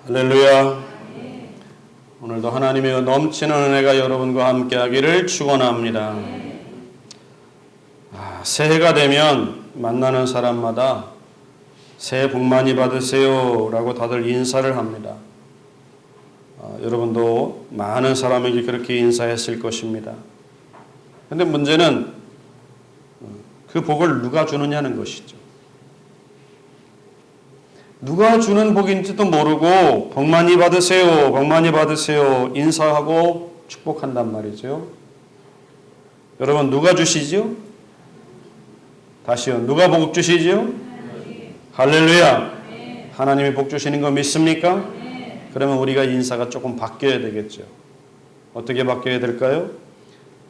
할렐루야. 오늘도 하나님의 넘치는 은혜가 여러분과 함께하기를 축원합니다. 새해가 되면 만나는 사람마다 새해 복 많이 받으세요 라고 다들 인사를 합니다. 여러분도 많은 사람에게 그렇게 인사했을 것입니다. 그런데 문제는 그 복을 누가 주느냐는 것이죠. 누가 주는 복인지도 모르고 복 많이 받으세요, 복 많이 받으세요 인사하고 축복한단 말이죠. 여러분 누가 주시죠? 다시요. 누가 복 주시죠? 할렐루야. 하나님이 복 주시는 거 믿습니까? 그러면 우리가 인사가 조금 바뀌어야 되겠죠. 어떻게 바뀌어야 될까요?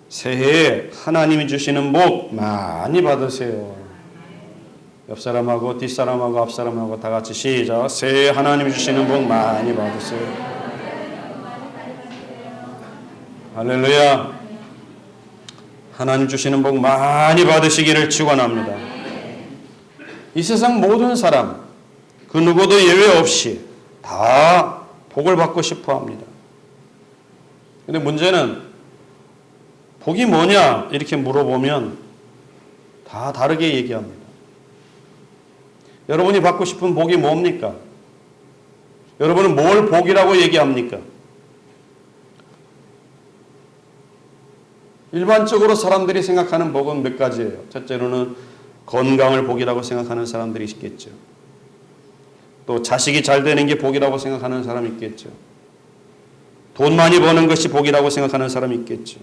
새해에 하나님이 주시는 복 많이 받으세요. 옆 사람하고 뒷사람하고 앞사람하고 다 같이 시작. 새해 하나님이 주시는 복 많이 받으세요. 할렐루야. 하나님 주시는 복 많이 받으시기를 축원합니다. 이 세상 모든 사람 그 누구도 예외 없이 다 복을 받고 싶어 합니다. 근데 문제는 복이 뭐냐 이렇게 물어보면 다 다르게 얘기합니다. 여러분이 받고 싶은 복이 뭡니까? 여러분은 뭘 복이라고 얘기합니까? 일반적으로 사람들이 생각하는 복은 몇 가지예요. 첫째로는 건강을 복이라고 생각하는 사람들이 있겠죠. 또 자식이 잘 되는 게 복이라고 생각하는 사람이 있겠죠. 돈 많이 버는 것이 복이라고 생각하는 사람이 있겠죠.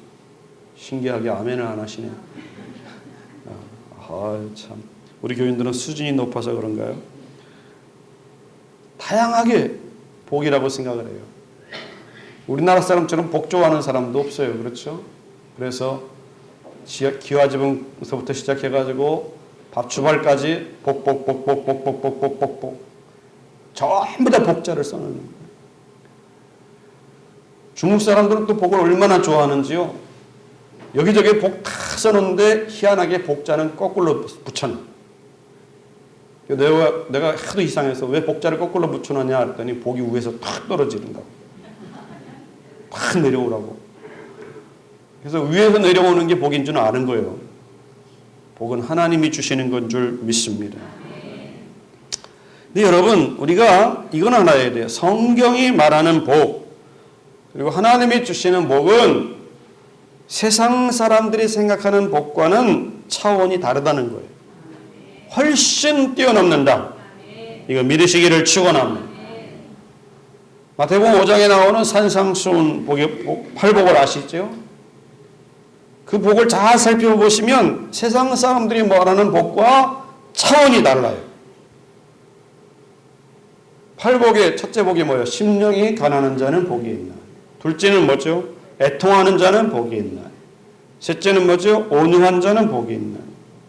신기하게 아멘을 안 하시네요. 참. 우리 교인들은 수준이 높아서 그런가요? 다양하게 복이라고 생각을 해요. 우리나라 사람처럼 복 좋아하는 사람도 없어요. 그렇죠? 그래서 기와지붕서부터 시작해가지고 밥주발까지 복 전부 다 복자를 써놓는 거예요. 중국 사람들은 또 복을 얼마나 좋아하는지요. 여기저기 복 다 써놓는데 희한하게 복자는 거꾸로 붙여놔. 내가 하도 이상해서 왜 복자를 거꾸로 붙여놨냐 했더니 복이 위에서 탁 떨어지는다고. 탁 내려오라고. 그래서 위에서 내려오는 게 복인 줄 아는 거예요. 복은 하나님이 주시는 건 줄 믿습니다. 근데 여러분 우리가 이건 알아야 돼요. 성경이 말하는 복 그리고 하나님이 주시는 복은 세상 사람들이 생각하는 복과는 차원이 다르다는 거예요. 훨씬 뛰어넘는다. 이거 믿으시기를 축원합니다. 마태복음 5장에 나오는 산상수훈 팔복을 아시죠? 그 복을 잘 살펴보시면 세상 사람들이 말하는 복과 차원이 달라요. 팔복의 첫째 복이 뭐예요? 심령이 가난한 자는 복이 있나. 둘째는 뭐죠? 애통하는 자는 복이 있나. 셋째는 뭐죠? 온유한 자는 복이 있나.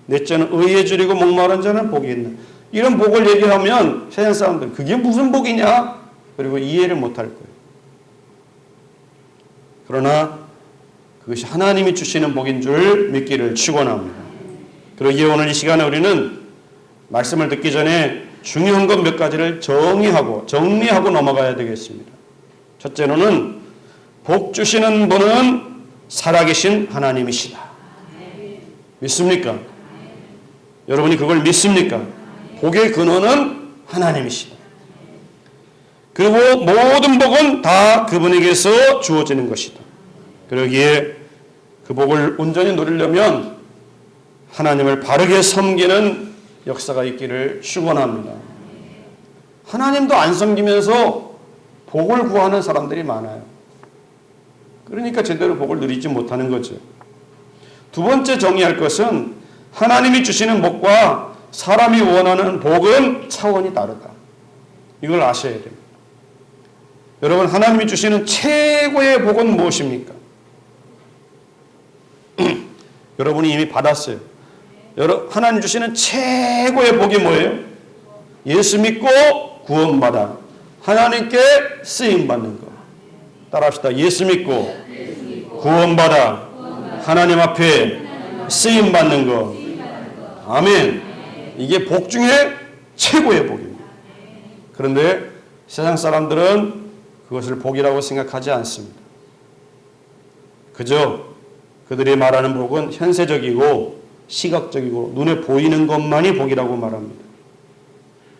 넷째는 의에 줄이고 목마른 자는 복이 있나. 이런 복을 얘기하면 세상 사람들 그게 무슨 복이냐? 그리고 이해를 못할 거예요. 그러나 그것이 하나님이 주시는 복인 줄 믿기를 축원합니다. 그러기에 오늘 이 시간에 우리는 말씀을 듣기 전에 중요한 것 몇 가지를 정리하고 넘어가야 되겠습니다. 첫째로는 복 주시는 분은 살아계신 하나님이시다. 믿습니까? 여러분이 그걸 믿습니까? 복의 근원은 하나님이시다. 그리고 모든 복은 다 그분에게서 주어지는 것이다. 그러기에 그 복을 온전히 누리려면 하나님을 바르게 섬기는 역사가 있기를 축원합니다. 하나님도 안 섬기면서 복을 구하는 사람들이 많아요. 그러니까 제대로 복을 누리지 못하는 거죠. 두 번째 정의할 것은 하나님이 주시는 복과 사람이 원하는 복은 차원이 다르다. 이걸 아셔야 됩니다. 여러분 하나님이 주시는 최고의 복은 무엇입니까? 여러분이 이미 받았어요. 하나님 주시는 최고의 복이 뭐예요? 예수 믿고 구원받아 하나님께 쓰임받는 것. 따라합시다. 예수 믿고 구원받아 하나님 앞에 쓰임받는 것. 아멘. 이게 복 중에 최고의 복입니다. 그런데 세상 사람들은 그것을 복이라고 생각하지 않습니다. 그저 그들이 말하는 복은 현세적이고 시각적이고 눈에 보이는 것만이 복이라고 말합니다.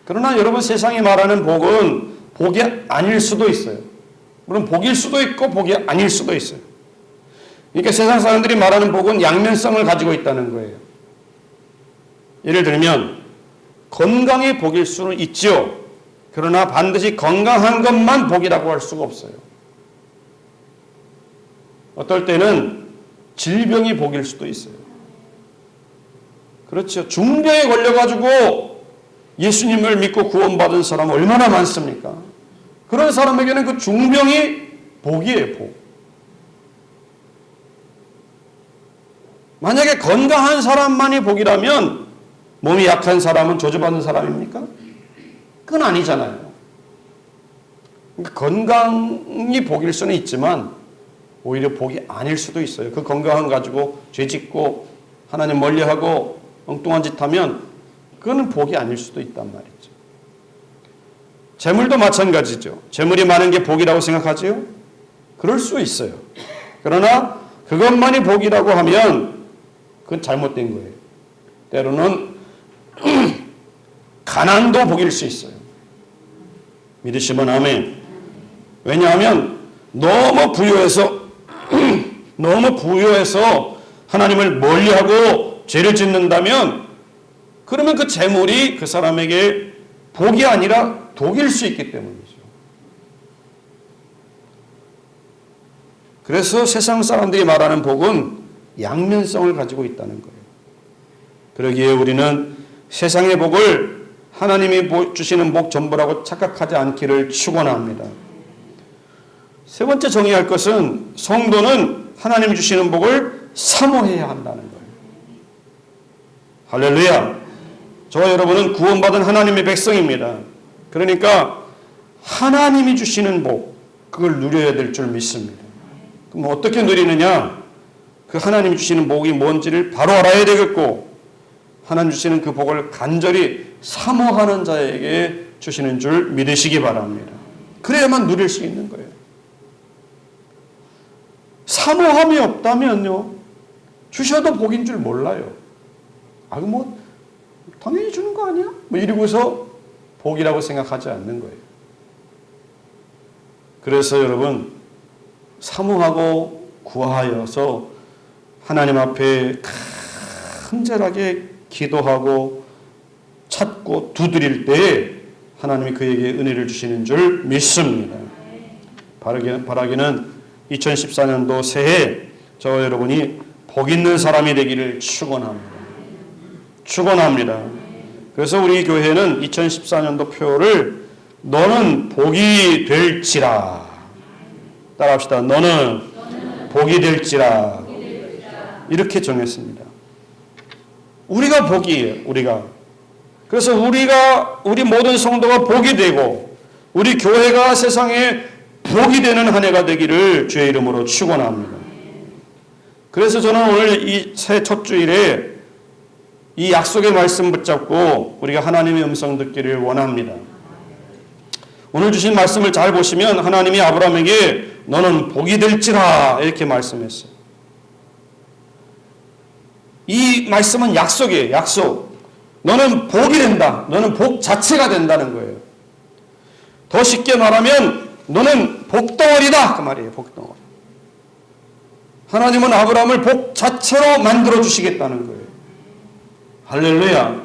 그러나 여러분, 세상이 말하는 복은 복이 아닐 수도 있어요. 물론 복일 수도 있고 복이 아닐 수도 있어요. 그러니까 세상 사람들이 말하는 복은 양면성을 가지고 있다는 거예요. 예를 들면 건강이 복일 수는 있죠. 그러나 반드시 건강한 것만 복이라고 할 수가 없어요. 어떨 때는 질병이 복일 수도 있어요. 그렇죠. 중병에 걸려가지고 예수님을 믿고 구원받은 사람 얼마나 많습니까? 그런 사람에게는 그 중병이 복이에요, 복. 만약에 건강한 사람만이 복이라면 몸이 약한 사람은 저주받는 사람입니까? 그건 아니잖아요. 그러니까 건강이 복일 수는 있지만 오히려 복이 아닐 수도 있어요. 그 건강을 가지고 죄짓고 하나님 멀리하고 엉뚱한 짓 하면 그거는 복이 아닐 수도 있단 말이죠. 재물도 마찬가지죠. 재물이 많은 게 복이라고 생각하지요? 그럴 수 있어요. 그러나 그것만이 복이라고 하면 그건 잘못된 거예요. 때로는 가난도 복일 수 있어요. 믿으시면 아멘. 왜냐하면 너무 부유해서 하나님을 멀리하고 죄를 짓는다면 그러면 그 재물이 그 사람에게 복이 아니라 독일 수 있기 때문이죠. 그래서 세상 사람들이 말하는 복은 양면성을 가지고 있다는 거예요. 그러기에 우리는 세상의 복을 하나님이 주시는 복 전부라고 착각하지 않기를 축원합니다. 세 번째 정의할 것은 성도는 하나님이 주시는 복을 사모해야 한다는 거예요. 할렐루야. 저와 여러분은 구원받은 하나님의 백성입니다. 그러니까 하나님이 주시는 복, 그걸 누려야 될 줄 믿습니다. 그럼 어떻게 누리느냐? 그 하나님이 주시는 복이 뭔지를 바로 알아야 되겠고, 하나님 주시는 그 복을 간절히 사모하는 자에게 주시는 줄 믿으시기 바랍니다. 그래야만 누릴 수 있는 거예요. 사모함이 없다면요, 주셔도 복인 줄 몰라요. 당연히 주는 거 아니야? 이러고서 복이라고 생각하지 않는 거예요. 그래서 여러분, 사모하고 구하여서 하나님 앞에 간절하게 기도하고 찾고 두드릴 때에 하나님이 그에게 은혜를 주시는 줄 믿습니다. 바라기는 2014년도 새해 저와 여러분이 복 있는 사람이 되기를 축원합니다. 그래서 우리 교회는 2014년도 표를 너는 복이 될지라, 따라합시다. 너는 복이 될지라, 이렇게 정했습니다. 우리가 복이에요. 그래서 우리 모든 성도가 복이 되고 우리 교회가 세상에 복이 되는 한 해가 되기를 주의 이름으로 축원합니다. 그래서 저는 오늘 이 새해 첫 주일에 이 약속의 말씀 붙잡고 우리가 하나님의 음성 듣기를 원합니다. 오늘 주신 말씀을 잘 보시면 하나님이 아브라함에게 너는 복이 될지라 이렇게 말씀했어요. 이 말씀은 약속이에요. 약속. 너는 복이 된다. 너는 복 자체가 된다는 거예요. 더 쉽게 말하면 너는 복덩어리다 그 말이에요. 복덩어리. 하나님은 아브라함을 복 자체로 만들어 주시겠다는 거예요. 할렐루야.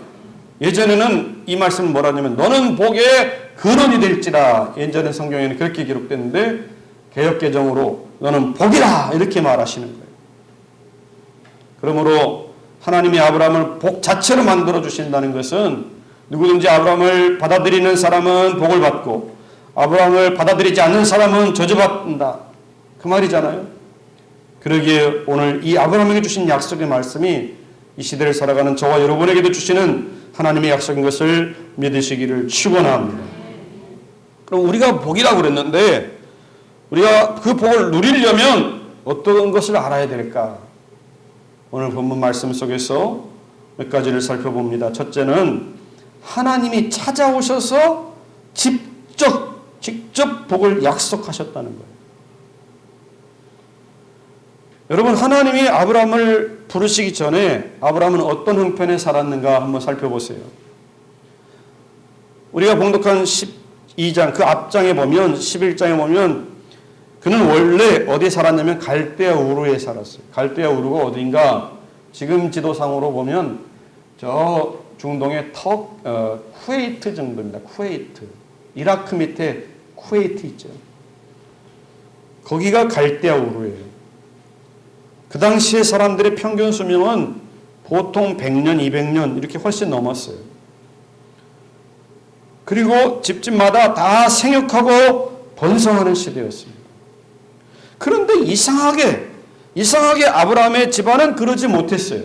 예전에는 이 말씀은 뭐라냐면 너는 복의 근원이 될지라. 예전의 성경에는 그렇게 기록됐는데 개역개정으로 너는 복이라 이렇게 말하시는 거예요. 그러므로 하나님이 아브라함을 복 자체로 만들어 주신다는 것은 누구든지 아브라함을 받아들이는 사람은 복을 받고 아브라함을 받아들이지 않는 사람은 저주받는다 그 말이잖아요. 그러기에 오늘 이 아브라함에게 주신 약속의 말씀이 이 시대를 살아가는 저와 여러분에게도 주시는 하나님의 약속인 것을 믿으시기를 축원합니다. 그럼 우리가 복이라고 그랬는데 우리가 그 복을 누리려면 어떤 것을 알아야 될까? 오늘 본문 말씀 속에서 몇 가지를 살펴봅니다. 첫째는 하나님이 찾아오셔서 직접 직접 복을 약속하셨다는 거예요. 여러분, 하나님이 아브라함을 부르시기 전에 아브라함은 어떤 형편에 살았는가 한번 살펴보세요. 우리가 봉독한 12장 그 앞장에 보면 11장에 보면 그는 원래 어디에 살았냐면 갈대아 우르에 살았어요. 갈대아 우르가 어딘가 지금 지도상으로 보면 저 중동의 쿠웨이트 정도입니다. 쿠웨이트. 이라크 밑에 쿠웨이트 있죠. 거기가 갈대아 우르예요. 그 당시에 사람들의 평균 수명은 보통 100년, 200년 이렇게 훨씬 넘었어요. 그리고 집집마다 다 생육하고 번성하는 시대였습니다. 그런데 이상하게 아브라함의 집안은 그러지 못했어요.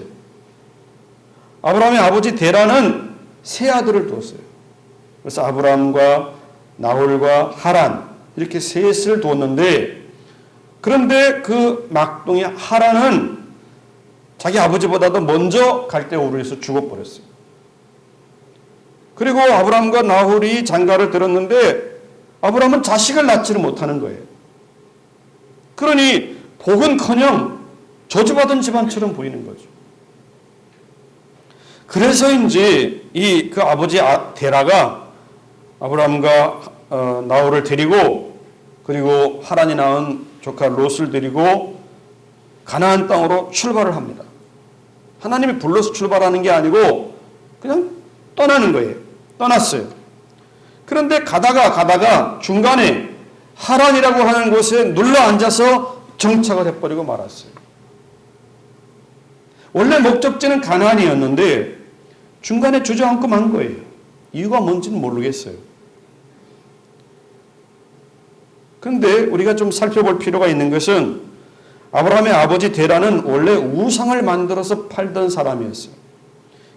아브라함의 아버지 데라는 세 아들을 두었어요. 그래서 아브라함과 나홀과 하란 이렇게 셋을 두었는데, 그런데 그 막둥이 하란은 자기 아버지보다도 먼저 갈대아 우르에서 죽어버렸어요. 그리고 아브라함과 나홀이 장가를 들었는데 아브라함은 자식을 낳지를 못하는 거예요. 그러니 복은커녕 저주받은 집안처럼 보이는 거죠. 그래서인지 그 아버지 데라가 아브라함과 나홀을 데리고 그리고 하란이 낳은 조카 롯을 데리고 가나안 땅으로 출발을 합니다. 하나님이 불러서 출발하는 게 아니고 그냥 떠나는 거예요. 떠났어요. 그런데 가다가 중간에 하란이라고 하는 곳에 눌러 앉아서 정착을 해버리고 말았어요. 원래 목적지는 가나안이었는데 중간에 주저앉고 만 거예요. 이유가 뭔지는 모르겠어요. 그런데 우리가 좀 살펴볼 필요가 있는 것은 아브라함의 아버지 데라는 원래 우상을 만들어서 팔던 사람이었어요.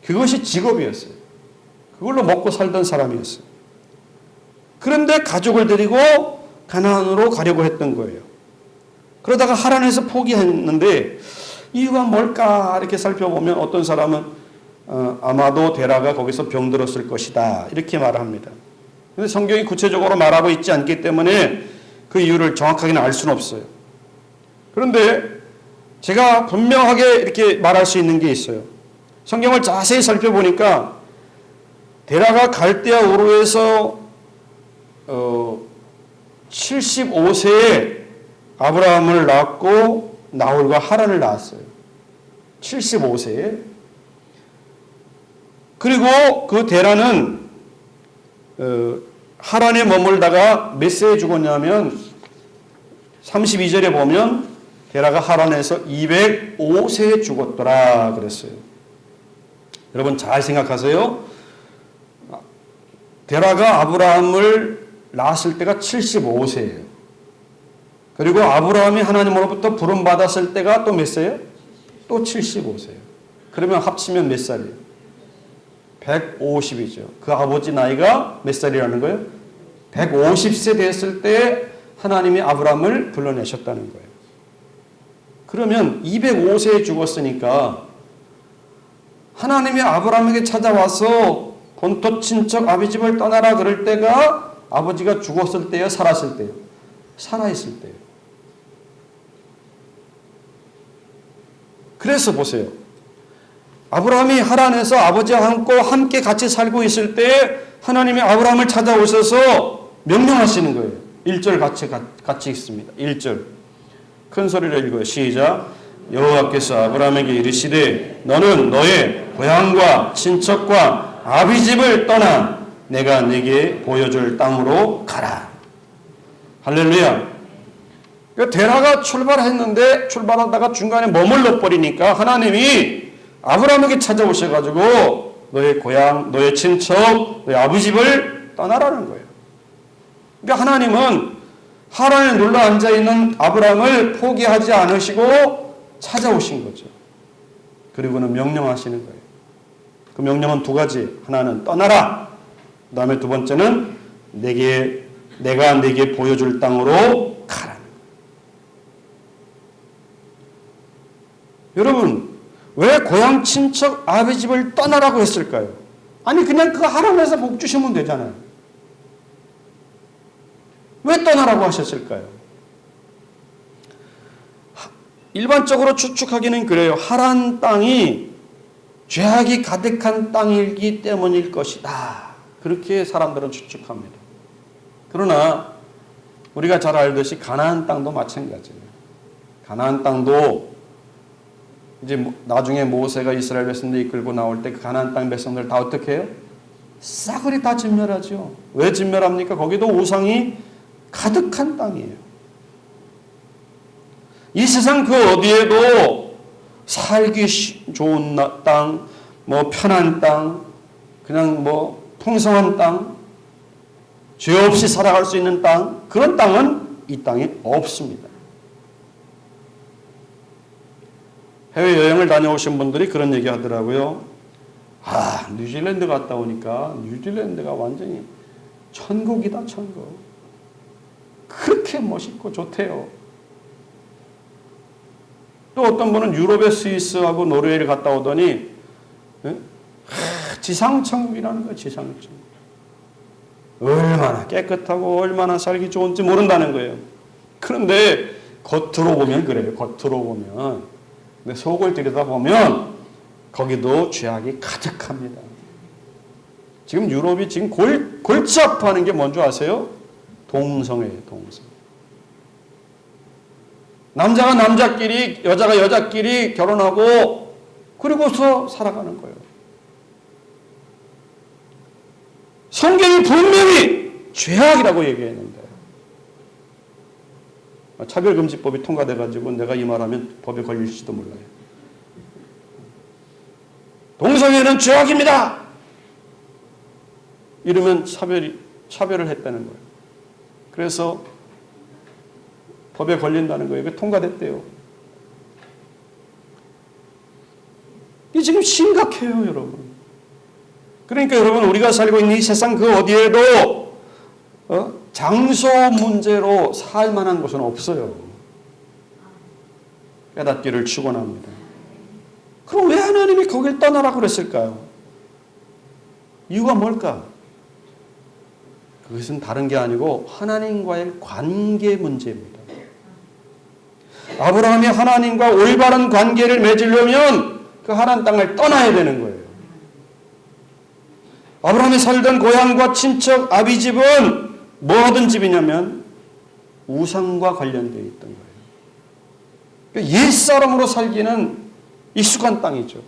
그것이 직업이었어요. 그걸로 먹고 살던 사람이었어요. 그런데 가족을 데리고 가나안으로 가려고 했던 거예요. 그러다가 하란에서 포기했는데 이유가 뭘까 이렇게 살펴보면 어떤 사람은 아마도 데라가 거기서 병들었을 것이다 이렇게 말합니다. 그런데 성경이 구체적으로 말하고 있지 않기 때문에 그 이유를 정확하게는 알 수는 없어요. 그런데 제가 분명하게 이렇게 말할 수 있는 게 있어요. 성경을 자세히 살펴보니까 데라가 갈대아 우르에서 75세에 아브라함을 낳았고 나홀과 하란을 낳았어요. 75세에. 그리고 그 데라는 하란에 머물다가 몇 세에 죽었냐면 32절에 보면 데라가 하란에서 205세에 죽었더라 그랬어요. 여러분 잘 생각하세요. 데라가 아브라함을 낳았을 때가 75세예요. 그리고 아브라함이 하나님으로부터 부름받았을 때가 또 몇 세예요? 또 75세예요. 그러면 합치면 몇 살이에요? 150이죠. 그 아버지 나이가 몇 살이라는 거예요? 150세 됐을 때 하나님이 아브라함을 불러내셨다는 거예요. 그러면 205세에 죽었으니까 하나님이 아브라함에게 찾아와서 본토 친척 아비집을 떠나라 그럴 때가 아버지가 죽었을 때요? 살았을 때요? 살아있을 때요. 그래서 보세요. 아브라함이 하란에서 아버지와 함께 같이 살고 있을 때 하나님이 아브라함을 찾아오셔서 명령하시는 거예요. 1절 같이 읽습니다. 1절. 큰 소리로 읽어요. 시작. 여호와께서 아브라함에게 이르시되 너는 너의 고향과 친척과 아비집을 떠나 내가 네게 보여줄 땅으로 가라. 할렐루야. 데라가 출발했는데 출발하다가 중간에 머물러 버리니까 하나님이 아브라함에게 찾아오셔가지고 너의 고향, 너의 친척, 너의 아비집을 떠나라는 거예요. 그러니까 하나님은 하란에 눌러 앉아있는 아브라함을 포기하지 않으시고 찾아오신 거죠. 그리고는 명령하시는 거예요. 그 명령은 두 가지. 하나는 떠나라. 그 다음에 두 번째는 내가 네게 보여줄 땅으로 가라. 여러분, 왜 고향 친척 아비집을 떠나라고 했을까요? 아니 그냥 그 하란에서 복 주시면 되잖아요. 왜 떠나라고 하셨을까요? 일반적으로 추측하기는 그래요. 하란 땅이 죄악이 가득한 땅이기 때문일 것이다. 그렇게 사람들은 추측합니다. 그러나 우리가 잘 알듯이 가나안 땅도 마찬가지예요. 가나안 땅도 이제 나중에 모세가 이스라엘 백성들 이끌고 나올 때 그 가나안 땅 백성들 다 어떻게 해요? 싸그리 다 진멸하죠. 왜 진멸합니까? 거기도 우상이 가득한 땅이에요. 이 세상 그 어디에도 살기 좋은 땅, 뭐 편한 땅, 그냥 뭐 풍성한 땅, 죄 없이 살아갈 수 있는 땅, 그런 땅은 이 땅에 없습니다. 해외여행을 다녀오신 분들이 그런 얘기 하더라고요. 뉴질랜드 갔다 오니까 뉴질랜드가 완전히 천국이다, 천국. 그렇게 멋있고 좋대요. 또 어떤 분은 유럽의 스위스하고 노르웨이를 갔다 오더니 지상천국이라는 거예요. 지상천국. 얼마나 깨끗하고 얼마나 살기 좋은지 모른다는 거예요. 그런데 겉으로 보면 그래요. 겉으로 보면. 근데 속을 들여다보면 거기도 죄악이 가득합니다. 지금 유럽이 지금 골치 아파하는 게 뭔지 아세요? 동성애예요. 동성. 남자가 남자끼리, 여자가 여자끼리 결혼하고 그리고서 살아가는 거예요. 성경이 분명히 죄악이라고 얘기했는데 차별금지법이 통과돼가지고 내가 이 말하면 법에 걸릴지도 몰라요. 동성애는 죄악입니다. 이러면 차별을 했다는 거예요. 그래서 법에 걸린다는 거예요. 이게 통과됐대요. 이게 지금 심각해요, 여러분. 그러니까 여러분, 우리가 살고 있는 이 세상 그 어디에도 장소 문제로 살 만한 곳은 없어요. 깨닫기를 축원합니다. 그럼 왜 하나님이 거길 떠나라고 그랬을까요? 이유가 뭘까? 그것은 다른 게 아니고 하나님과의 관계 문제입니다. 아브라함이 하나님과 올바른 관계를 맺으려면 그 하나님 땅을 떠나야 되는 거예요. 아브라함이 살던 고향과 친척 아비집은 뭐 하던 집이냐면 우상과 관련되어 있던 거예요. 그러니까 옛사람으로 살기는 익숙한 땅이죠.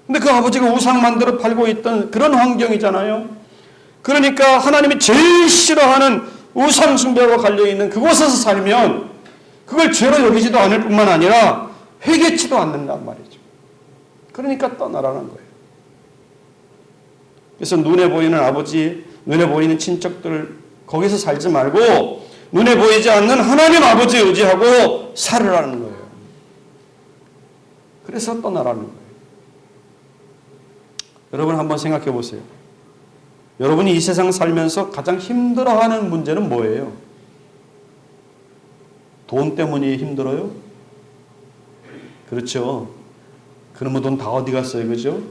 근데 그 아버지가 우상 만들어 팔고 있던 그런 환경이잖아요. 그러니까 하나님이 제일 싫어하는 우상 숭배와 관련있는 그곳에서 살면 그걸 죄로 여기지도 않을 뿐만 아니라 회개치도 않는단 말이죠. 그러니까 떠나라는 거예요. 그래서 눈에 보이는 아버지, 눈에 보이는 친척들 거기서 살지 말고 눈에 보이지 않는 하나님 아버지 의지하고 살으라는 거예요. 그래서 떠나라는 거예요. 여러분 한번 생각해 보세요. 여러분이 이 세상 살면서 가장 힘들어하는 문제는 뭐예요? 돈 때문에 힘들어요? 그렇죠. 그러면 돈 다 어디 갔어요? 그죠?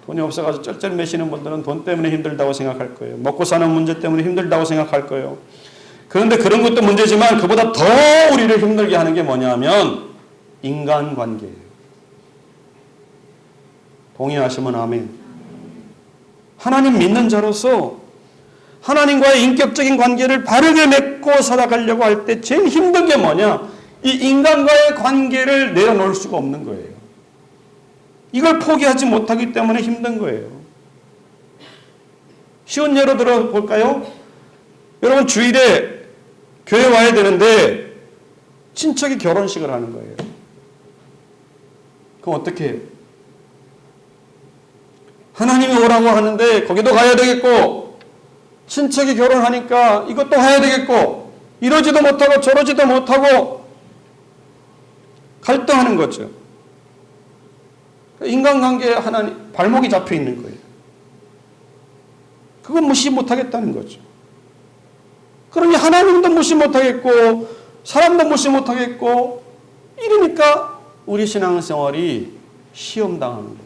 돈이 없어가지고 쩔쩔매시는 분들은 돈 때문에 힘들다고 생각할 거예요. 먹고 사는 문제 때문에 힘들다고 생각할 거예요. 그런데 그런 것도 문제지만 그보다 더 우리를 힘들게 하는 게 뭐냐면 인간관계예요. 동의하시면 아멘. 하나님 믿는 자로서 하나님과의 인격적인 관계를 바르게 맺고 살아가려고 할 때 제일 힘든 게 뭐냐? 이 인간과의 관계를 내려놓을 수가 없는 거예요. 이걸 포기하지 못하기 때문에 힘든 거예요. 쉬운 예로 들어볼까요? 여러분 주일에 교회 와야 되는데 친척이 결혼식을 하는 거예요. 그럼 어떻게 해요? 하나님이 오라고 하는데 거기도 가야 되겠고 친척이 결혼하니까 이것도 해야 되겠고 이러지도 못하고 저러지도 못하고 갈등하는 거죠. 인간관계에 하나님 발목이 잡혀 있는 거예요. 그건 무시 못하겠다는 거죠. 그러니 하나님도 무시 못하겠고 사람도 무시 못하겠고 이러니까 우리 신앙생활이 시험당하는 거예요.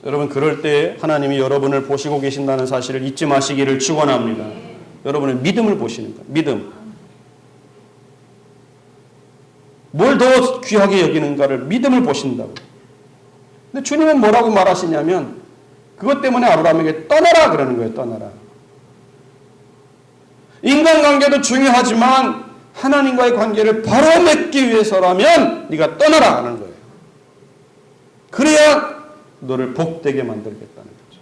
여러분 그럴 때 하나님이 여러분을 보시고 계신다는 사실을 잊지 마시기를 축원합니다. 여러분의 믿음을 보시는 거예요. 믿음. 뭘 더 귀하게 여기는가를 믿음을 보신다고. 근데 주님은 뭐라고 말하시냐면 그것 때문에 아브라함에게 떠나라 그러는 거예요. 떠나라. 인간관계도 중요하지만 하나님과의 관계를 바로 맺기 위해서라면 네가 떠나라 하는 거예요. 그래야 너를 복되게 만들겠다는 거죠.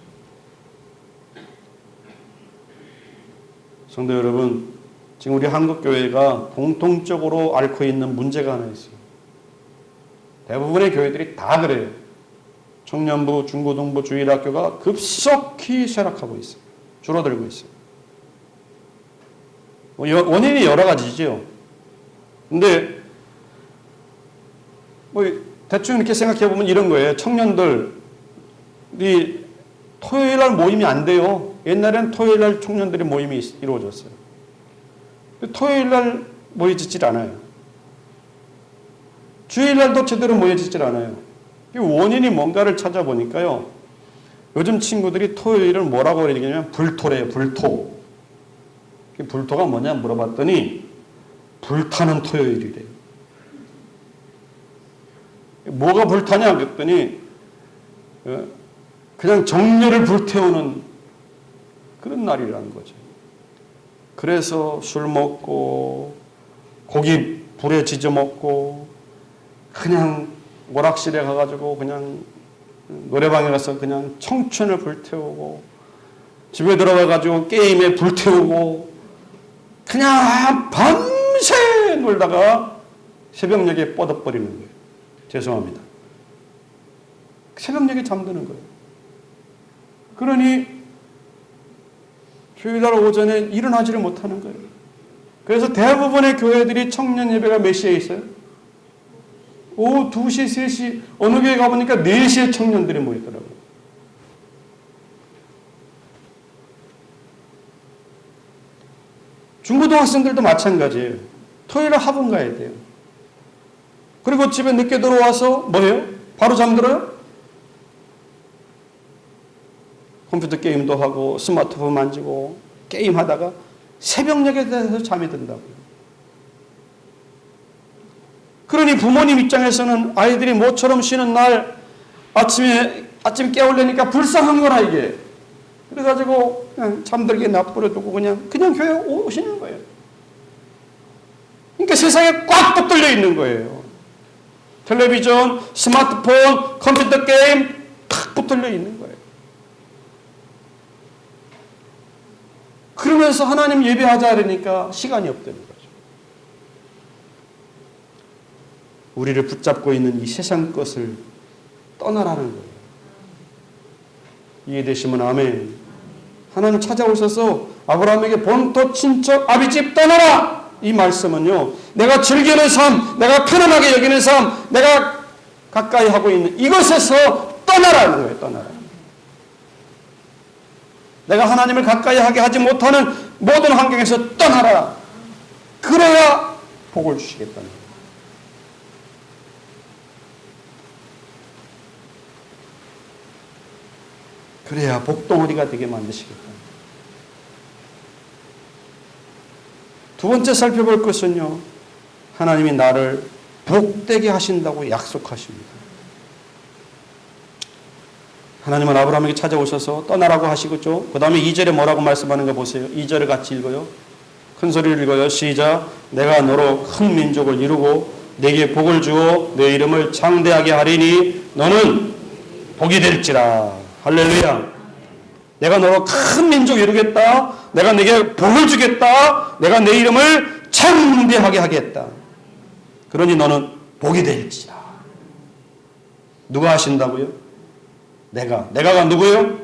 성도 여러분, 지금 우리 한국교회가 공통적으로 앓고 있는 문제가 하나 있어요. 대부분의 교회들이 다 그래요. 청년부, 중고등부, 주일학교가 급속히 쇠락하고 있어요. 줄어들고 있어요. 원인이 여러 가지죠. 근데 대충 이렇게 생각해 보면 이런 거예요. 청년들이 토요일 날 모임이 안 돼요. 옛날에는 토요일 날 청년들이 모임이 이루어졌어요. 토요일 날 모여지질 않아요. 주일 날도 제대로 모여지질 않아요. 원인이 뭔가를 찾아보니까요. 요즘 친구들이 토요일을 뭐라고 얘기하냐면 불토래요. 불토. 불토가 뭐냐 물어봤더니 불타는 토요일이래요. 뭐가 불타냐 그랬더니 그냥 정열을 불태우는 그런 날이라는 거죠. 그래서 술 먹고 고기 불에 지져 먹고 그냥 오락실에 가가지고 그냥 노래방에 가서 그냥 청춘을 불태우고 집에 들어가가지고 게임에 불태우고 그냥 밤새 놀다가 새벽녘에 뻗어버리는 거예요. 죄송합니다. 새벽녘에 잠드는 거예요. 그러니 주일날 오전에 일어나지를 못하는 거예요. 그래서 대부분의 교회들이 청년 예배가 몇 시에 있어요? 오후 2시, 3시, 어느 교회 가보니까 4시에 청년들이 모이더라고요. 중고등학생들도 마찬가지예요. 토요일에 학원 가야 돼요. 그리고 집에 늦게 들어와서 뭐예요? 바로 잠들어요? 컴퓨터 게임도 하고 스마트폰 만지고 게임하다가 새벽녘에 대해서 잠이 든다고요. 그러니 부모님 입장에서는 아이들이 모처럼 쉬는 날 아침에 깨우려니까 불쌍한 거라 이게. 그래가지고 그냥 잠들게 놔버려두고 그냥 교회 오시는 거예요. 그러니까 세상에 꽉 붙들려 있는 거예요. 텔레비전, 스마트폰, 컴퓨터 게임 탁 붙들려 있는 거예요. 그러면서 하나님 예배하자 그러니까 시간이 없다는 거죠. 우리를 붙잡고 있는 이 세상 것을 떠나라는 거예요. 이해되시면 아멘. 하나님 찾아오셔서 아브라함에게 본토 친척 아비집 떠나라. 이 말씀은요. 내가 즐기는 삶, 내가 편안하게 여기는 삶, 내가 가까이 하고 있는 이것에서 떠나라는 거예요. 떠나라. 내가 하나님을 가까이 하게 하지 못하는 모든 환경에서 떠나라. 그래야 복을 주시겠다는 거예요. 그래야 복덩어리가 되게 만드시겠다. 두 번째 살펴볼 것은요. 하나님이 나를 복되게 하신다고 약속하십니다. 하나님은 아브라함에게 찾아오셔서 떠나라고 하시겠죠. 그 다음에 2절에 뭐라고 말씀하는 거 보세요. 2절을 같이 읽어요. 큰 소리를 읽어요. 시작. 내가 너로 큰 민족을 이루고 내게 복을 주어 내 이름을 장대하게 하리니 너는 복이 될지라. 할렐루야. 내가 너로 큰 민족 이루겠다. 내가 내게 복을 주겠다. 내가 내 이름을 장대하게 하겠다. 그러니 너는 복이 될지라. 누가 하신다고요? 내가가 누구요?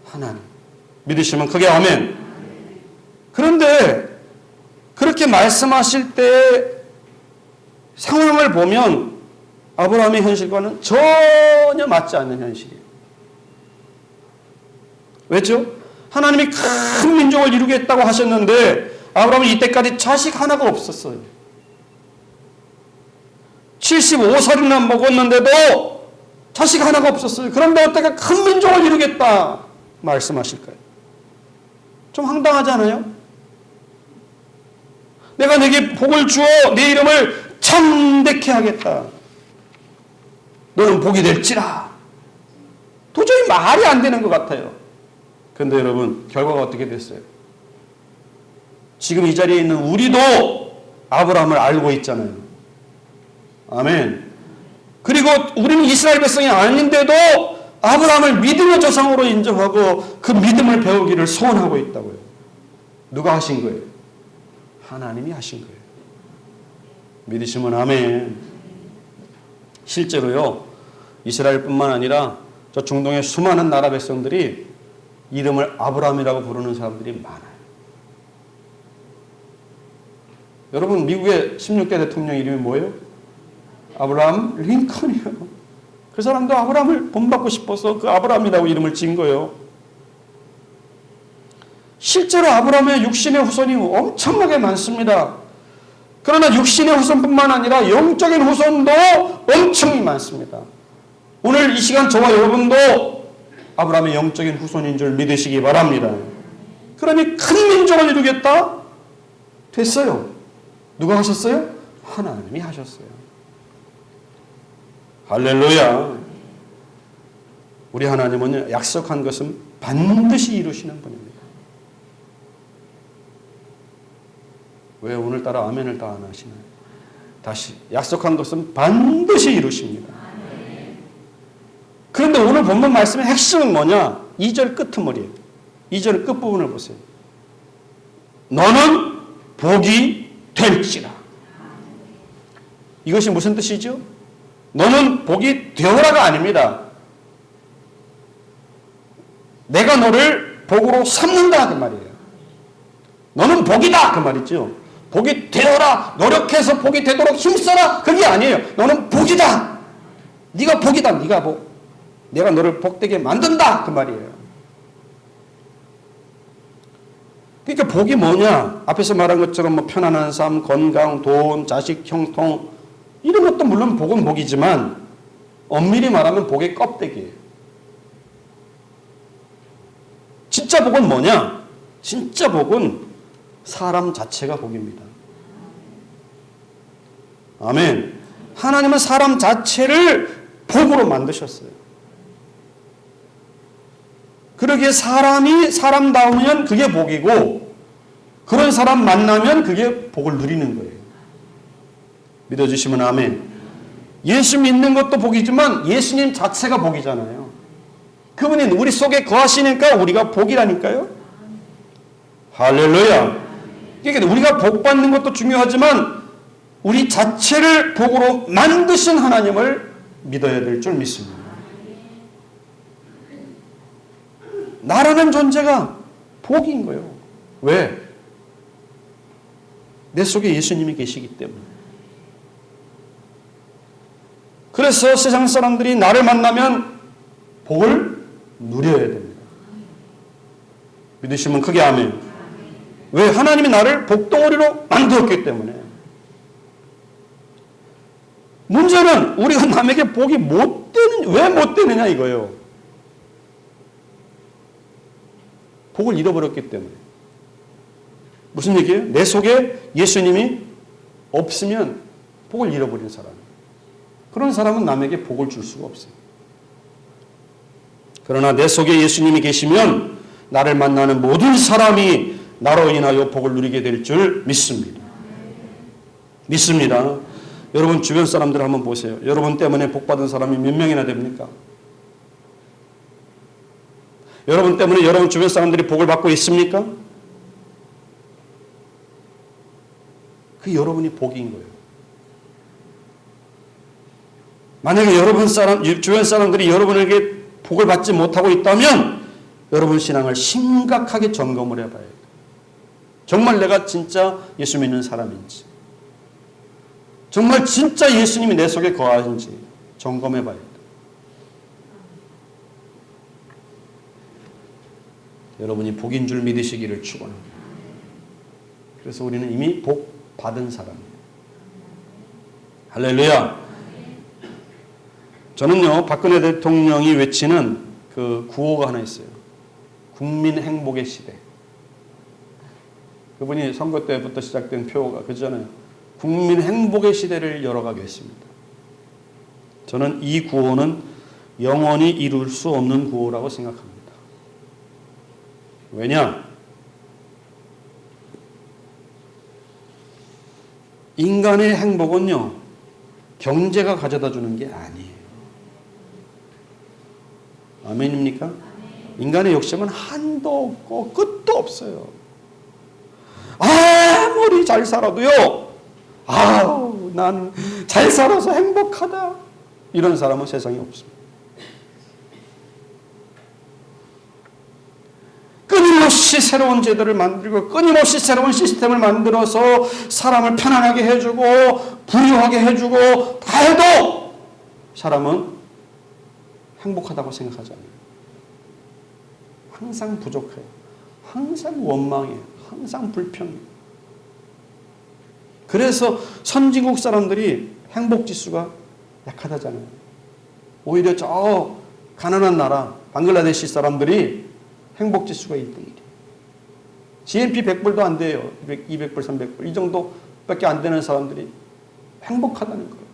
하나님. 믿으시면 크게 아멘. 그런데 그렇게 말씀하실 때 상황을 보면 아브라함의 현실과는 전혀 맞지 않는 현실이에요. 왜죠? 하나님이 큰 민족을 이루겠다고 하셨는데 아브라함은 이때까지 자식 하나가 없었어요. 75살이나 먹었는데도 자식 하나가 없었어요. 그런데 어떻게 큰 민족을 이루겠다 말씀하실까요? 좀 황당하지 않아요? 내가 내게 복을 주어 내 이름을 참되게 하겠다. 너는 복이 될지라. 도저히 말이 안 되는 것 같아요. 그런데 여러분, 결과가 어떻게 됐어요? 지금 이 자리에 있는 우리도 아브라함을 알고 있잖아요. 아멘. 그리고 우리는 이스라엘 백성이 아닌데도 아브라함을 믿음의 조상으로 인정하고 그 믿음을 배우기를 소원하고 있다고요. 누가 하신 거예요? 하나님이 하신 거예요. 믿으시면 아멘. 실제로요, 이스라엘뿐만 아니라 저 중동의 수많은 나라 백성들이 이름을 아브라함이라고 부르는 사람들이 많아요. 여러분, 미국의 16대 대통령 이름이 뭐예요? 아브라함 링컨이요. 그 사람도 아브라함을 본받고 싶어서 그 아브라함이라고 이름을 지은 거예요. 실제로 아브라함의 육신의 후손이 엄청나게 많습니다. 그러나 육신의 후손뿐만 아니라 영적인 후손도 엄청나게 많습니다. 오늘 이 시간 저와 여러분도 아브라함의 영적인 후손인 줄 믿으시기 바랍니다. 그러니 큰 민족을 이루겠다? 됐어요. 누가 하셨어요? 하나님이 하셨어요. 할렐루야. 우리 하나님은 약속한 것은 반드시 이루시는 분입니다. 왜 오늘따라 아멘을 다 안 하시나요? 다시, 약속한 것은 반드시 이루십니다. 그런데 오늘 본문 말씀의 핵심은 뭐냐? 2절 끝머리예요. 2절 끝부분을 보세요. 너는 복이 될지라. 이것이 무슨 뜻이죠? 너는 복이 되어라가 아닙니다. 내가 너를 복으로 삼는다 그 말이에요. 너는 복이다 그 말이죠. 복이 되어라, 노력해서 복이 되도록 힘써라, 그게 아니에요. 너는 복이다. 네가 복이다. 네가 복. 내가 너를 복되게 만든다 그 말이에요. 그러니까 복이 뭐냐? 앞에서 말한 것처럼 뭐 편안한 삶, 건강, 돈, 자식, 형통 이런 것도 물론 복은 복이지만 엄밀히 말하면 복의 껍데기예요. 진짜 복은 뭐냐? 진짜 복은 사람 자체가 복입니다. 아멘. 하나님은 사람 자체를 복으로 만드셨어요. 그러기에 사람이 사람다우면 그게 복이고 그런 사람 만나면 그게 복을 누리는 거예요. 믿어주시면 아멘. 예수 믿는 것도 복이지만 예수님 자체가 복이잖아요. 그분이 우리 속에 거하시니까 우리가 복이라니까요. 할렐루야. 그러니까 우리가 복 받는 것도 중요하지만 우리 자체를 복으로 만드신 하나님을 믿어야 될 줄 믿습니다. 나라는 존재가 복인 거예요. 왜? 내 속에 예수님이 계시기 때문에. 그래서 세상 사람들이 나를 만나면 복을 누려야 됩니다. 믿으시면 크게 아멘. 왜? 하나님이 나를 복덩어리로 만들었기 때문에. 문제는 우리가 남에게 복이 왜 못 되느냐 이거예요. 복을 잃어버렸기 때문에. 무슨 얘기예요? 내 속에 예수님이 없으면 복을 잃어버린 사람. 그런 사람은 남에게 복을 줄 수가 없어요. 그러나 내 속에 예수님이 계시면 나를 만나는 모든 사람이 나로 인하여 복을 누리게 될 줄 믿습니다. 믿습니다. 여러분 주변 사람들 한번 보세요. 여러분 때문에 복 받은 사람이 몇 명이나 됩니까? 여러분 때문에 여러분 주변 사람들이 복을 받고 있습니까? 그 여러분이 복인 거예요. 만약에 여러분 주변 사람들이 여러분에게 복을 받지 못하고 있다면 여러분 신앙을 심각하게 점검을 해봐야 돼요. 정말 내가 진짜 예수 믿는 사람인지, 정말 진짜 예수님이 내 속에 거하는지 점검해봐야 돼요. 여러분이 복인 줄 믿으시기를 축원합니다. 그래서 우리는 이미 복 받은 사람이에요. 할렐루야. 저는요, 박근혜 대통령이 외치는 그 구호가 하나 있어요. 국민 행복의 시대. 그분이 선거 때부터 시작된 표가 그잖아요. 국민 행복의 시대를 열어가겠습니다. 저는 이 구호는 영원히 이룰 수 없는 구호라고 생각합니다. 왜냐? 인간의 행복은요, 경제가 가져다 주는 게 아니에요. 아멘입니까? 인간의 욕심은 한도 없고 끝도 없어요. 아무리 잘 살아도요, 아우, 난 잘 살아서 행복하다. 이런 사람은 세상에 없습니다. 끊임없이 새로운 제도를 만들고 끊임없이 새로운 시스템을 만들어서 사람을 편안하게 해주고 부유하게 해주고 다 해도 사람은 행복하다고 생각하지 않아요. 항상 부족해요. 항상 원망해요. 항상 불평해요. 그래서 선진국 사람들이 행복지수가 약하다잖아요. 오히려 저 가난한 나라 방글라데시 사람들이 행복지수가 1등이래요. GNP 100불도 안 돼요. 200불, 300불. 이 정도밖에 안 되는 사람들이 행복하다는 거예요.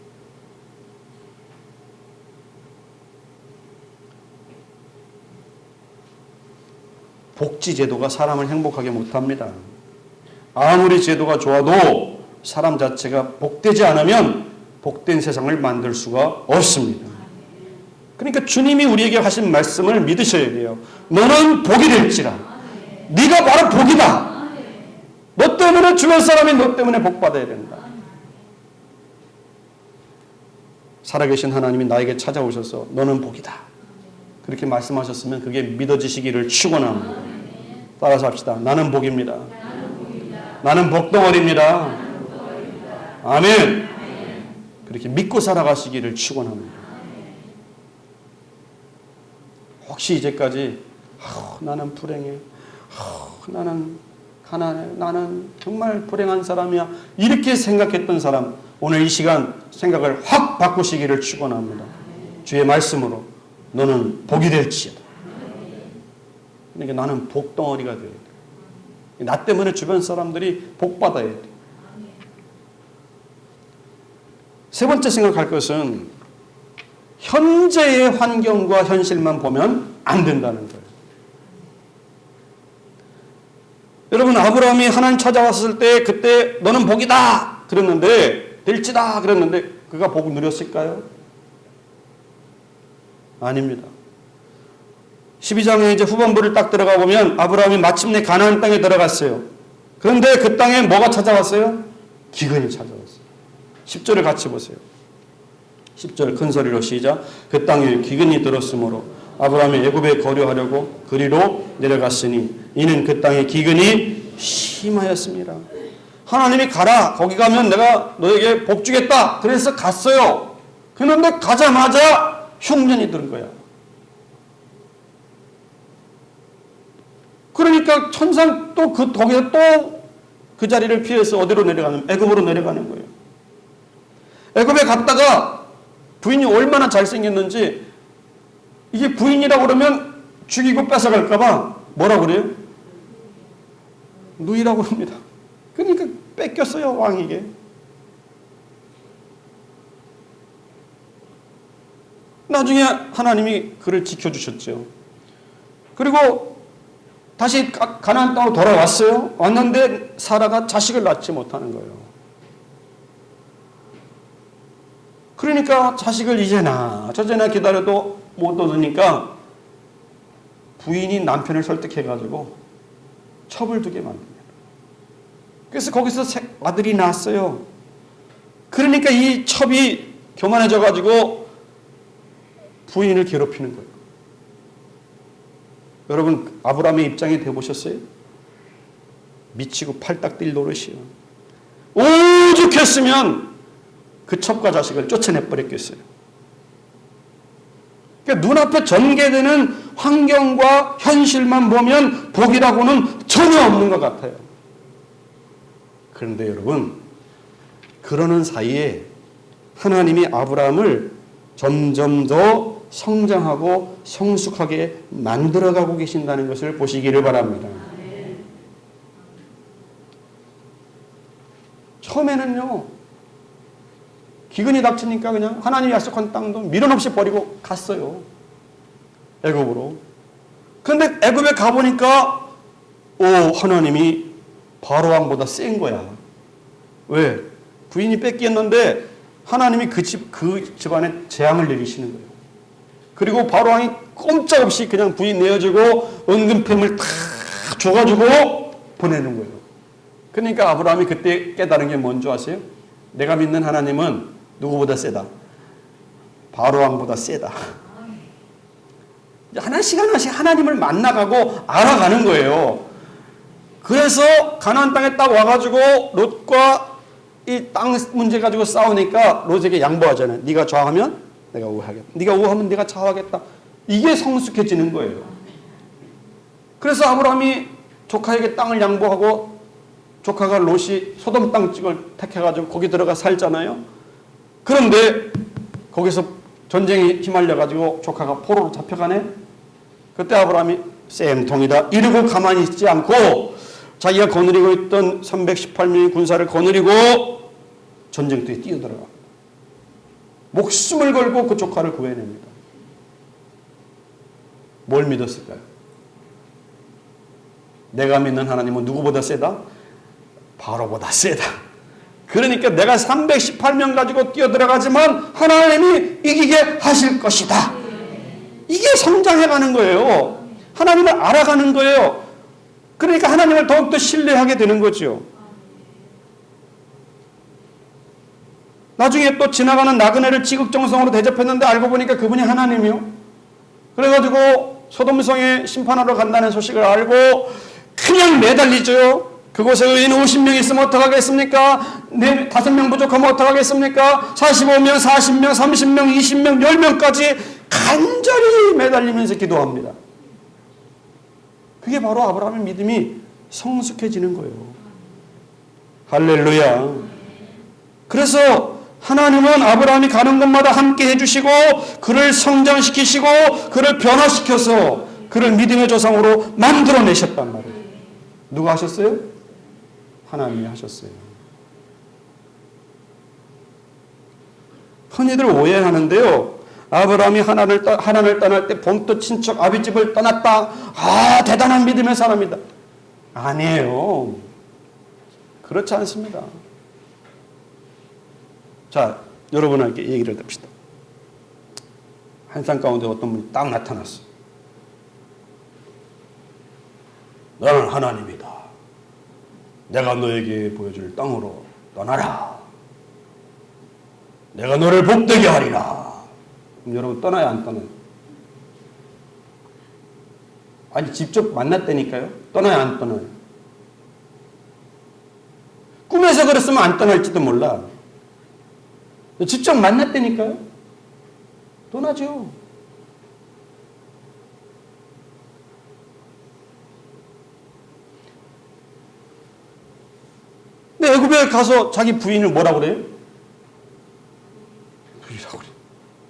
복지제도가 사람을 행복하게 못합니다. 아무리 제도가 좋아도 사람 자체가 복되지 않으면 복된 세상을 만들 수가 없습니다. 그러니까 주님이 우리에게 하신 말씀을 믿으셔야 돼요. 너는 복이 될지라. 네가 바로 복이다. 너 때문에 주변 사람이 너 때문에 복 받아야 된다. 살아계신 하나님이 나에게 찾아오셔서 너는 복이다. 그렇게 말씀하셨으면 그게 믿어지시기를 축원합니다. 따라서 합시다. 나는 복입니다. 나는 복덩어리입니다. 아멘. 그렇게 믿고 살아가시기를 축원합니다. 혹시 이제까지 나는 불행해, 나는 가난해, 나는 정말 불행한 사람이야 이렇게 생각했던 사람 오늘 이 시간 생각을 확 바꾸시기를 축원합니다. 주의 말씀으로 너는 복이 될지어다. 그러니까 나는 복덩어리가 되어야 돼. 나 때문에 주변 사람들이 복 받아야 돼. 세 번째 생각할 것은 현재의 환경과 현실만 보면 안 된다는 거예요. 여러분, 아브라함이 하나님 찾아왔을 때 그때 너는 복이다 그랬는데 될지다 그랬는데 그가 복을 누렸을까요? 아닙니다. 12장에 이제 후반부를 딱 들어가 보면 아브라함이 마침내 가나안 땅에 들어갔어요. 그런데 그 땅에 뭐가 찾아왔어요? 기근이 찾아왔어요. 10절을 같이 보세요. 10절 큰 소리로 시작. 그 땅에 기근이 들었으므로 아브라함이 애굽에 거류하려고 그리로 내려갔으니 이는 그 땅에 기근이 심하였습니다. 하나님이 가라. 거기 가면 내가 너에게 복 주겠다. 그래서 갔어요. 그런데 가자마자 흉년이 들은 거야. 그러니까 천상 또 거기서 또 그 자리를 피해서 어디로 내려가는, 애굽으로 내려가는 거예요. 애굽에 갔다가 부인이 얼마나 잘생겼는지 이게 부인이라고 그러면 죽이고 뺏어갈까봐 뭐라고 그래요? 누이라고 합니다. 그러니까 뺏겼어요, 왕에게. 나중에 하나님이 그를 지켜주셨죠. 그리고 다시 가나안 땅으로 돌아왔어요. 왔는데 사라가 자식을 낳지 못하는 거예요. 그러니까 자식을 이제나 저제나 기다려도 못 얻으니까 부인이 남편을 설득해가지고 첩을 두게 만듭니다. 그래서 거기서 아들이 낳았어요. 그러니까 이 첩이 교만해져가지고 부인을 괴롭히는 거예요. 여러분, 아브라함의 입장에 대보셨어요? 미치고 팔딱 뛸 노릇이요. 오죽했으면 그 첩과 자식을 쫓아내버렸겠어요. 그러니까 눈앞에 전개되는 환경과 현실만 보면 복이라고는 전혀 없는 것 같아요. 그런데 여러분, 그러는 사이에 하나님이 아브라함을 점점 더 성장하고 성숙하게 만들어가고 계신다는 것을 보시기를 바랍니다. 처음에는요, 기근이 닥치니까 그냥 하나님이 약속한 땅도 미련 없이 버리고 갔어요. 애굽으로. 그런데 애굽에 가보니까 하나님이 바로 왕보다 센 거야. 왜? 부인이 뺏겼는데 하나님이 그 집안에 재앙을 내리시는 거예요. 그리고 바로 왕이 꼼짝없이 그냥 부인 내어주고 은금뱀을 다 줘가지고 보내는 거예요. 그러니까 아브라함이 그때 깨달은 게 뭔지 아세요? 내가 믿는 하나님은 누구보다 세다. 바로 왕보다 세다. 하나씩 하나님을 만나가고 알아가는 거예요. 그래서 가나안 땅에 딱 와가지고 롯과 이 땅 문제 가지고 싸우니까 롯에게 양보하잖아요. 네가 좌하면 내가 우하겠다. 네가 우하면 내가 좌하겠다. 이게 성숙해지는 거예요. 그래서 아브라함이 조카에게 땅을 양보하고 조카가 롯이 소돔 땅 찍을 택해가지고 거기 들어가 살잖아요. 그런데 거기서 전쟁이 휘말려가지고 조카가 포로로 잡혀가네. 그때 아브라함이 쌤통이다 이러고 가만히 있지 않고 자기가 거느리고 있던 318명의 군사를 거느리고 전쟁터에 뛰어들어가 목숨을 걸고 그 조카를 구해냅니다. 뭘 믿었을까요? 내가 믿는 하나님은 누구보다 세다? 바로보다 세다. 그러니까 내가 318명 가지고 뛰어들어가지만 하나님이 이기게 하실 것이다. 이게 성장해가는 거예요. 하나님을 알아가는 거예요. 그러니까 하나님을 더욱더 신뢰하게 되는 거죠. 나중에 또 지나가는 나그네를 지극정성으로 대접했는데 알고 보니까 그분이 하나님이요. 그래가지고 소돔성에 심판하러 간다는 소식을 알고 그냥 매달리죠. 그곳에 의인 50명 있으면 어떡하겠습니까? 5명 부족하면 어떡하겠습니까? 45명, 40명, 30명, 20명, 10명까지 간절히 매달리면서 기도합니다. 그게 바로 아브라함의 믿음이 성숙해지는 거예요. 할렐루야. 그래서 하나님은 아브라함이 가는 곳마다 함께 해주시고 그를 성장시키시고 그를 변화시켜서 그를 믿음의 조상으로 만들어내셨단 말이에요. 누가 하셨어요? 하나님이 하셨어요. 흔히들 오해하는데요. 아브라함이 하나님을 떠날 때 본토 친척 아비집을 떠났다. 대단한 믿음의 사람이다. 아니에요. 그렇지 않습니다. 자, 여러분에게 얘기를 듭시다. 한산 가운데 어떤 분이 딱 나타났어. 너는 하나님이다. 내가 너에게 보여줄 땅으로 떠나라. 내가 너를 복되게 하리라. 그럼 여러분 떠나요, 안 떠나요? 아니 직접 만났다니까요. 떠나요, 안 떠나요? 꿈에서 그랬으면 안 떠날지도 몰라. 직접 만났다니까요. 떠나죠. 근데 애굽에 가서 자기 부인을 뭐라고 그래요? 부인이라고 그래요.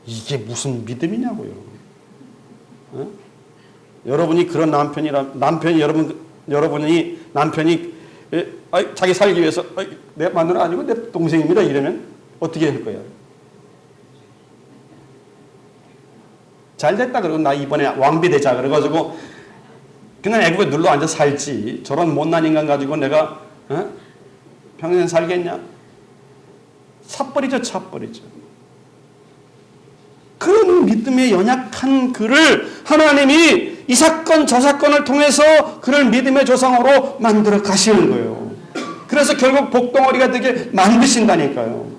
이게 무슨 믿음이냐고요. 어? 여러분이 그런 여러분이 남편이 자기 살기 위해서 내 마누라 아니고 내 동생입니다 이러면 어떻게 할 거야? 잘 됐다 그러고 나 이번에 왕비 되자 그래가지고 그냥 애굽에 눌러 앉아 살지. 저런 못난 인간 가지고 내가 평생 살겠냐? 차버리죠, 차버리죠. 그런 믿음의 연약한 그를 하나님이 이 사건 저 사건을 통해서 그를 믿음의 조상으로 만들어 가시는 거예요. 그래서 결국 복덩어리가 되게 만드신다니까요.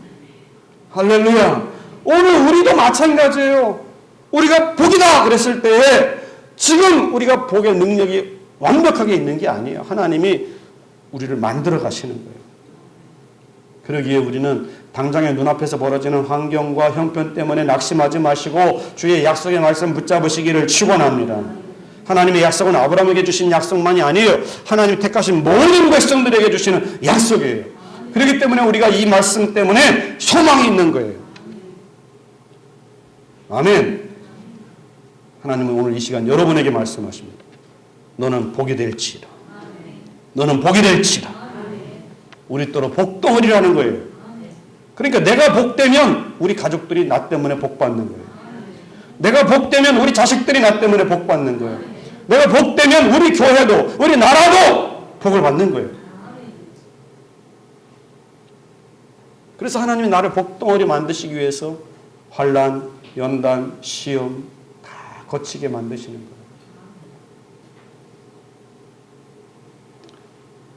할렐루야. 오늘 우리도 마찬가지예요. 우리가 복이다 그랬을 때 지금 우리가 복의 능력이 완벽하게 있는 게 아니에요. 하나님이 우리를 만들어 가시는 거예요. 그러기에 우리는 당장의 눈앞에서 벌어지는 환경과 형편 때문에 낙심하지 마시고 주의 약속의 말씀 붙잡으시기를 축원합니다. 하나님의 약속은 아브라함에게 주신 약속만이 아니에요. 하나님이 택하신 모든 백성들에게 주시는 약속이에요. 그렇기 때문에 우리가 이 말씀 때문에 소망이 있는 거예요. 아멘. 하나님은 오늘 이 시간 여러분에게 말씀하십니다. 너는 복이 될지라. 너는 복이 될지라. 우리 또로 복덩어리라는 거예요. 그러니까 내가 복되면 우리 가족들이 나 때문에 복받는 거예요. 내가 복되면 우리 자식들이 나 때문에 복받는 거예요. 내가 복되면 우리 교회도 우리 나라도 복을 받는 거예요. 그래서 하나님이 나를 복덩어리 만드시기 위해서 환난, 연단, 시험 다 거치게 만드시는 거예요.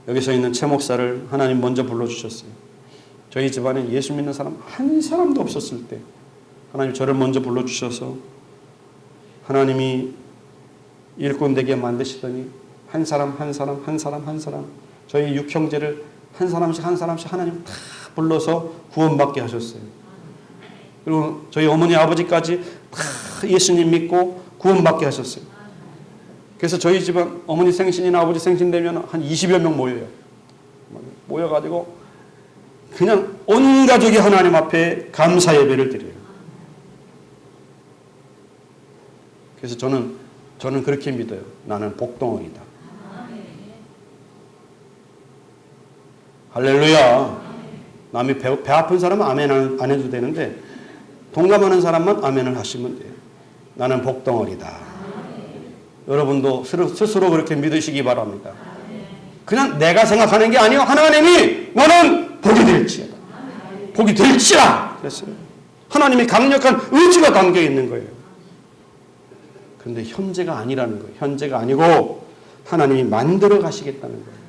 여기서 있는 최 목사를 하나님 먼저 불러주셨어요. 저희 집안에 예수 믿는 사람 한 사람도 없었을 때 하나님 저를 먼저 불러주셔서 하나님이 일꾼 되게 만드시더니 한 사람 저희 6형제를 한 사람씩 하나님 다 불러서 구원받게 하셨어요. 그리고 저희 어머니 아버지까지 다 예수님 믿고 구원받게 하셨어요. 그래서 저희 집은 어머니 생신이나 아버지 생신 되면 한 20여 명 모여요. 모여가지고 그냥 온 가족이 하나님 앞에 감사 예배를 드려요. 그래서 저는 그렇게 믿어요. 나는 복덩어리다. 할렐루야. 남이 배 아픈 사람은 아멘 안 해도 되는데 동감하는 사람만 아멘을 하시면 돼요. 나는 복덩어리다. 여러분도 스스로 그렇게 믿으시기 바랍니다. 그냥 내가 생각하는 게 아니요. 하나님이 너는 복이 될지어다. 복이 될지라. 그랬어요. 하나님이 강력한 의지가 담겨 있는 거예요. 그런데 현재가 아니라는 거예요. 현재가 아니고 하나님이 만들어 가시겠다는 거예요.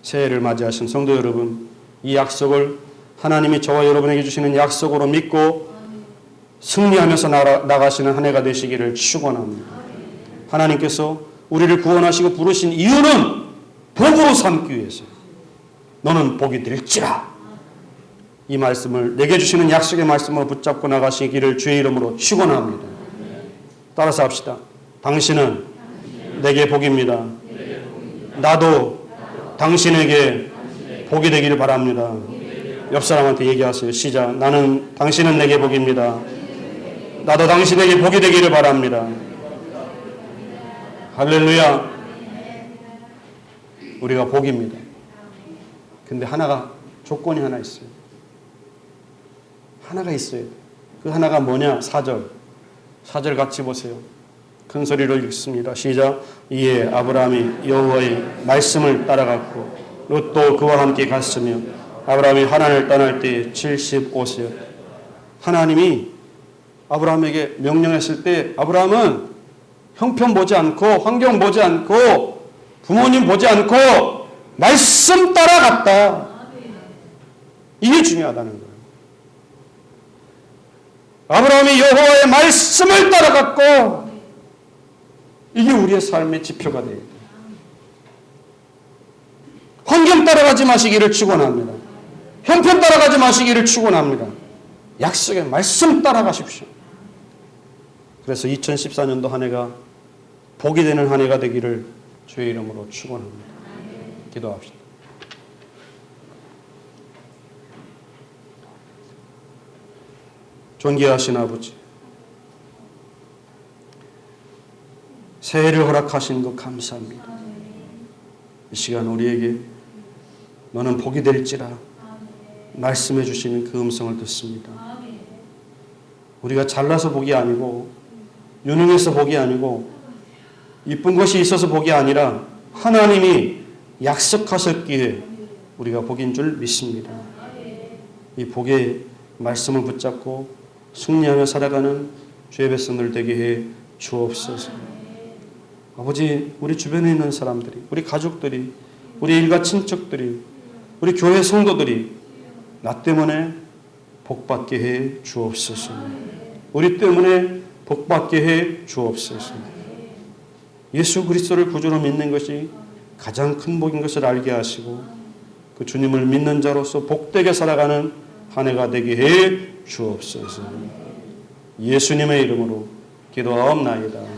새해를 맞이하신 성도 여러분, 이 약속을 하나님이 저와 여러분에게 주시는 약속으로 믿고 승리하면서 나가시는 한 해가 되시기를 축원합니다. 하나님께서 우리를 구원하시고 부르신 이유는 복으로 삼기 위해서요. 너는 복이 될지라. 이 말씀을 내게 주시는 약속의 말씀을 붙잡고 나가시기를 주의 이름으로 축원합니다. 따라서 합시다. 당신은 내게 복입니다. 나도 당신에게 복이 되기를 바랍니다. 옆 사람한테 얘기하세요. 시작. 나는 당신은 내게 복입니다. 나도 당신에게 복이 되기를 바랍니다. 할렐루야. 우리가 복입니다. 근데 조건이 하나 있어요. 하나가 있어요. 그 하나가 뭐냐? 4절 같이 보세요. 큰 소리로 읽습니다. 시작. 이에 아브라함이 여호와의 말씀을 따라갔고 롯도 그와 함께 갔으며 아브라함이 하란을 떠날 때 75세. 하나님이 아브라함에게 명령했을 때 아브라함은 형편 보지 않고 환경 보지 않고 부모님 보지 않고 말씀 따라갔다. 이게 중요하다는 거예요. 아브라함이 여호와의 말씀을 따라갔고 이게 우리의 삶의 지표가 돼요. 환경 따라가지 마시기를 축원합니다. 형편 따라가지 마시기를 축원합니다. 약속의 말씀 따라가십시오. 그래서 2014년도 한 해가 복이 되는 한 해가 되기를 주의 이름으로 축원합니다. 기도합시다. 존귀하신 아버지, 새해를 허락하신 것 감사합니다. 이 시간 우리에게 너는 복이 될지라 말씀해 주시는 그 음성을 듣습니다. 우리가 잘나서 복이 아니고 유능해서 복이 아니고 이쁜 것이 있어서 복이 아니라 하나님이 약속하셨기에 우리가 복인 줄 믿습니다. 이 복의 말씀을 붙잡고 승리하며 살아가는 주의 백성들 되게 해 주옵소서. 아버지, 우리 주변에 있는 사람들이, 우리 가족들이, 우리 일가 친척들이, 우리 교회 성도들이 나 때문에 복받게 해 주옵소서. 우리 때문에 복받게 해 주옵소서. 예수 그리스도를 구주로 믿는 것이 가장 큰 복인 것을 알게 하시고 그 주님을 믿는 자로서 복되게 살아가는 한 해가 되게 해 주옵소서. 예수님의 이름으로 기도하옵나이다.